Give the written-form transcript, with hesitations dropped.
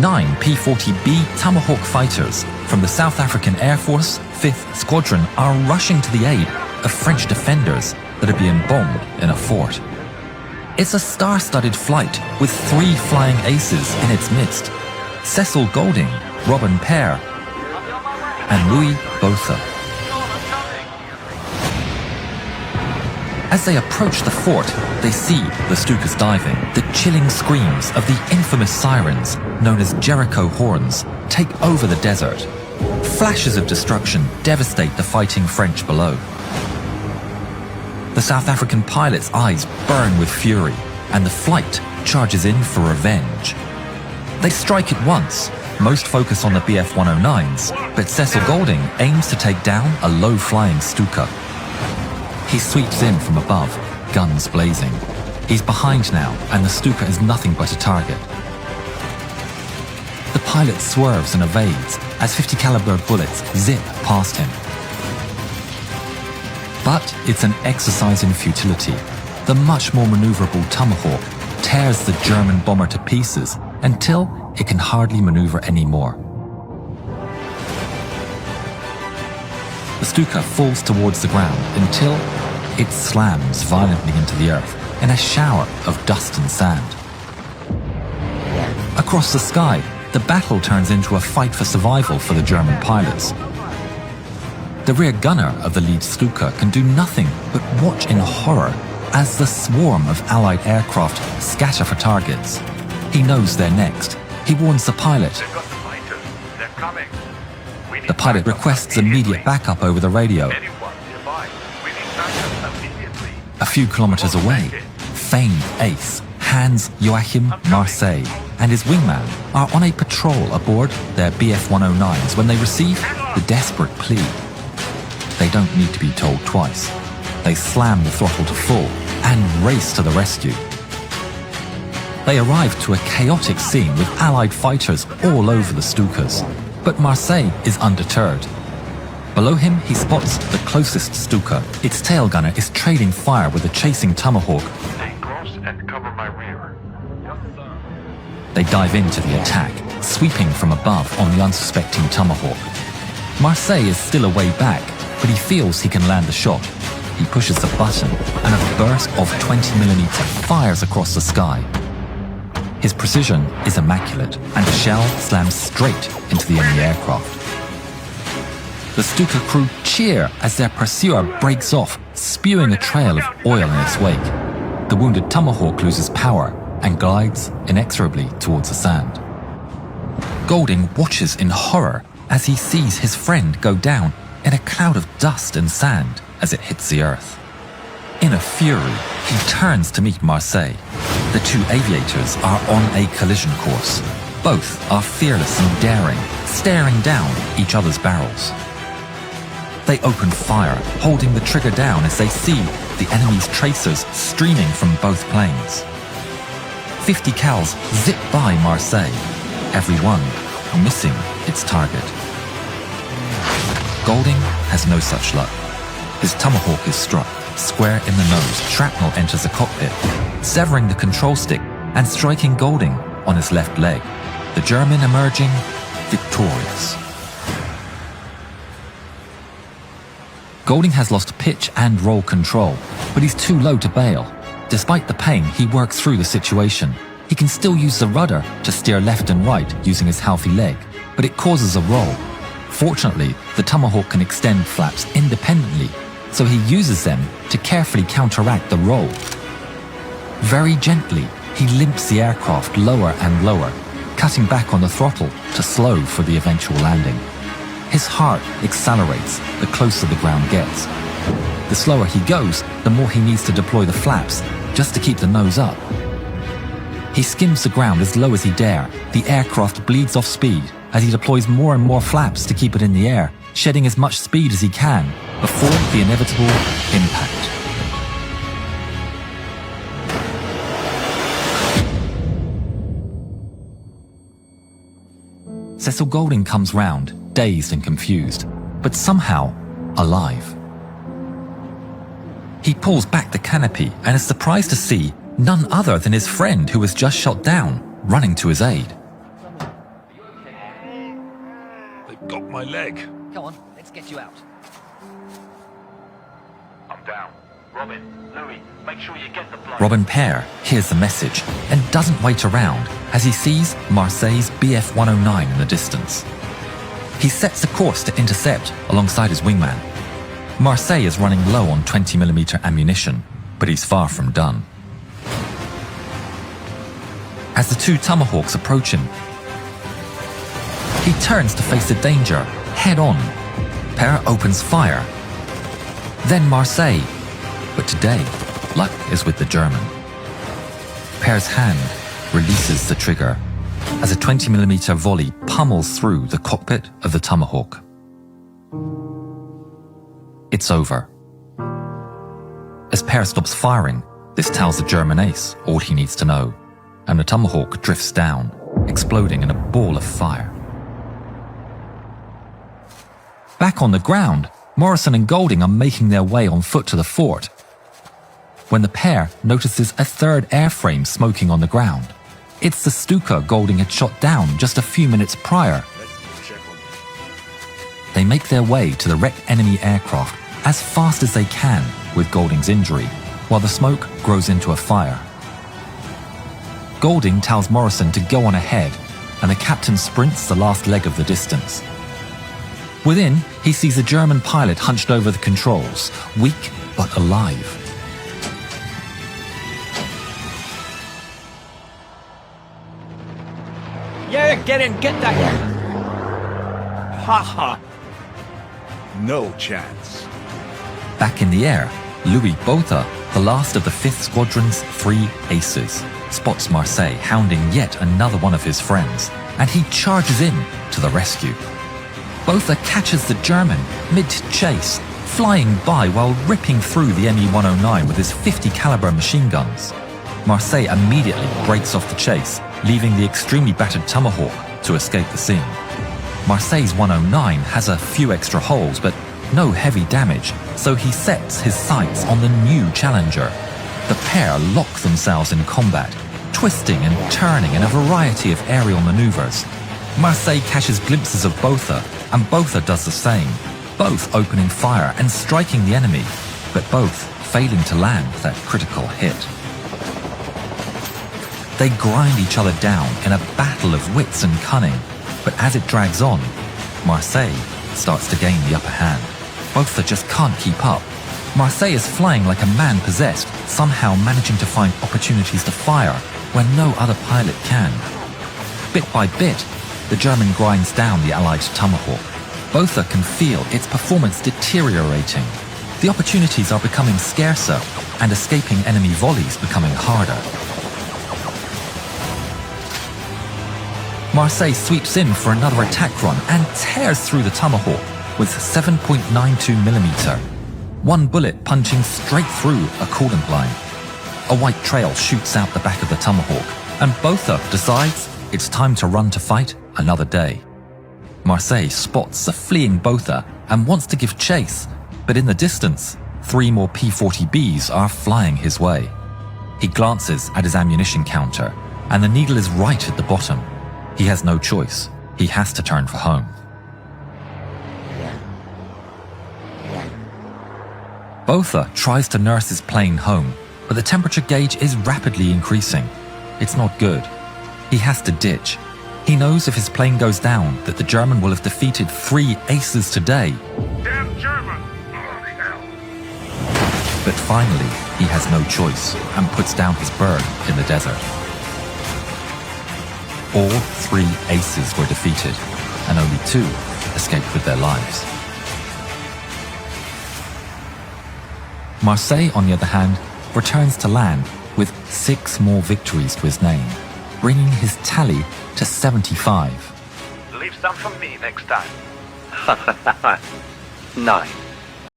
9 P-40B Tomahawk fighters from the South African Air Force 5th Squadron are rushing to the aid of French defenders that are being bombed in a fort. It's a star-studded flight with 3 flying aces in its midst: Cecil Golding, Robin Pear, and Louis Botha. As they approach the fort, they see the Stukas diving. The chilling screams of the infamous sirens, known as Jericho horns, take over the desert. Flashes of destruction devastate the fighting French below. The South African pilot's eyes burn with fury, and the flight charges in for revenge. They strike at once. Most focus on the Bf-109s, but Cecil Golding aims to take down a low-flying Stuka. He sweeps in from above, guns blazing. He's behind now, and the Stuka is nothing but a target. The pilot swerves and evades as 50 caliber bullets zip past him. But it's an exercise in futility. The much more maneuverable Tomahawk tears the German bomber to pieces until it can hardly maneuver anymore. The Stuka falls towards the ground until it slams violently into the earth in a shower of dust and sand. Across the sky, the battle turns into a fight for survival for the German pilots. The rear gunner of the lead Stuka can do nothing but watch in horror as the swarm of Allied aircraft scatter for targets. He knows they're next. He warns the pilot. The pilot requests immediate backup over the radio. A few kilometers away, famed ace Hans Joachim Marseille and his wingman are on a patrol aboard their Bf-109s when they receive the desperate plea. They don't need to be told twice. They slam the throttle to full and race to the rescue. They arrive to a chaotic scene with Allied fighters all over the Stukas, but Marseille is undeterred. Below him, he spots the closest Stuka. Its tail gunner is trading fire with the chasing Tomahawk. Stay close and cover my rear. They dive into the attack, sweeping from above on the unsuspecting Tomahawk. Marseille is still a way back, but he feels he can land the shot. He pushes the button, and a burst of 20mm fires across the sky. His precision is immaculate, and the shell slams straight into the enemy aircraft. The Stuka crew cheer as their pursuer breaks off, spewing a trail of oil in its wake. The wounded Tomahawk loses power and glides inexorably towards the sand. Golding watches in horror as he sees his friend go down in a cloud of dust and sand as it hits the earth. In a fury, he turns to meet Marseille. The two aviators are on a collision course. Both are fearless and daring, staring down each other's barrels. They open fire, holding the trigger down as they see the enemy's tracers streaming from both planes. 50 cals zip by Marseille, every one missing its target. Golding has no such luck. His Tomahawk is struck, square in the nose. Shrapnel enters the cockpit, severing the control stick and striking Golding on his left leg. The German emerging victorious. Golding has lost pitch and roll control, but he's too low to bail. Despite the pain, he works through the situation. He can still use the rudder to steer left and right using his healthy leg, but it causes a roll. Fortunately, the Tomahawk can extend flaps independently, so he uses them to carefully counteract the roll. Very gently, he limps the aircraft lower and lower, cutting back on the throttle to slow for the eventual landing. His heart accelerates the closer the ground gets. The slower he goes, the more he needs to deploy the flaps just to keep the nose up. He skims the ground as low as he dare. The aircraft bleeds off speed as he deploys more and more flaps to keep it in the air, shedding as much speed as he can before the inevitable impact. Cecil Golding comes round, dazed and confused, but somehow alive. He pulls back the canopy and is surprised to see none other than his friend who was just shot down, running to his aid. got my leg. Come on, let's get you out. I'm down. Robin, Louis, make sure you get the blood. Robin Pear hears the message and doesn't wait around as he sees Marseille's Bf 109 in the distance. He sets a course to intercept alongside his wingman. Marseille is running low on 20mm ammunition, but he's far from done. As the two Tomahawks approach him, he turns to face the danger head on. Pear opens fire. Then Marseille. But today, luck is with the German. Pear's hand releases the trigger as a 20mm volley pummels through the cockpit of the Tomahawk. It's over. As Pear stops firing, this tells the German ace all he needs to know, and the Tomahawk drifts down, exploding in a ball of fire. Back on the ground, Morrison and Golding are making their way on foot to the fort, when the pair notices a third airframe smoking on the ground. It's the Stuka Golding had shot down just a few minutes prior. They make their way to the wrecked enemy aircraft as fast as they can with Golding's injury, while the smoke grows into a fire. Golding tells Morrison to go on ahead, and the captain sprints the last leg of the distance. Within, he sees a German pilot hunched over the controls, weak but alive. Yeah, get in, get that. Ha ha. No chance. Back in the air, Louis Botha, the last of the 5th Squadron's 3 aces, spots Marseille hounding yet another one of his friends, and he charges in to the rescue. Botha catches the German mid-chase, flying by while ripping through the Me-109 with his 50 caliber machine guns. Marseille immediately breaks off the chase, leaving the extremely battered Tomahawk to escape the scene. Marseille's 109 has a few extra holes, but no heavy damage, so he sets his sights on the new Challenger. The pair lock themselves in combat, twisting and turning in a variety of aerial maneuvers. Marseille catches glimpses of Botha, and Botha does the same, both opening fire and striking the enemy, but both failing to land that critical hit. They grind each other down in a battle of wits and cunning, but as it drags on, Marseille starts to gain the upper hand. Botha just can't keep up. Marseille is flying like a man possessed, somehow managing to find opportunities to fire when no other pilot can. Bit by bit, the German grinds down the Allied Tomahawk. Botha can feel its performance deteriorating. The opportunities are becoming scarcer, and escaping enemy volleys becoming harder. Marseille sweeps in for another attack run and tears through the Tomahawk with 7.92mm. One bullet punching straight through a coolant line. A white trail shoots out the back of the Tomahawk, and Botha decides it's time to run to fight another day. Marseille spots the fleeing Botha and wants to give chase, but in the distance, 3 more P-40Bs are flying his way. He glances at his ammunition counter, and the needle is right at the bottom. He has no choice. He has to turn for home. Botha tries to nurse his plane home, but the temperature gauge is rapidly increasing. It's not good. He has to ditch. He knows if his plane goes down that the German will have defeated 3 aces today. Damn German! Bloody hell! But finally, he has no choice and puts down his bird in the desert. All 3 aces were defeated, and only 2 escaped with their lives. Marseille, on the other hand, returns to land with 6 more victories to his name, bringing his tally to 75. Leave some for me next time. 9.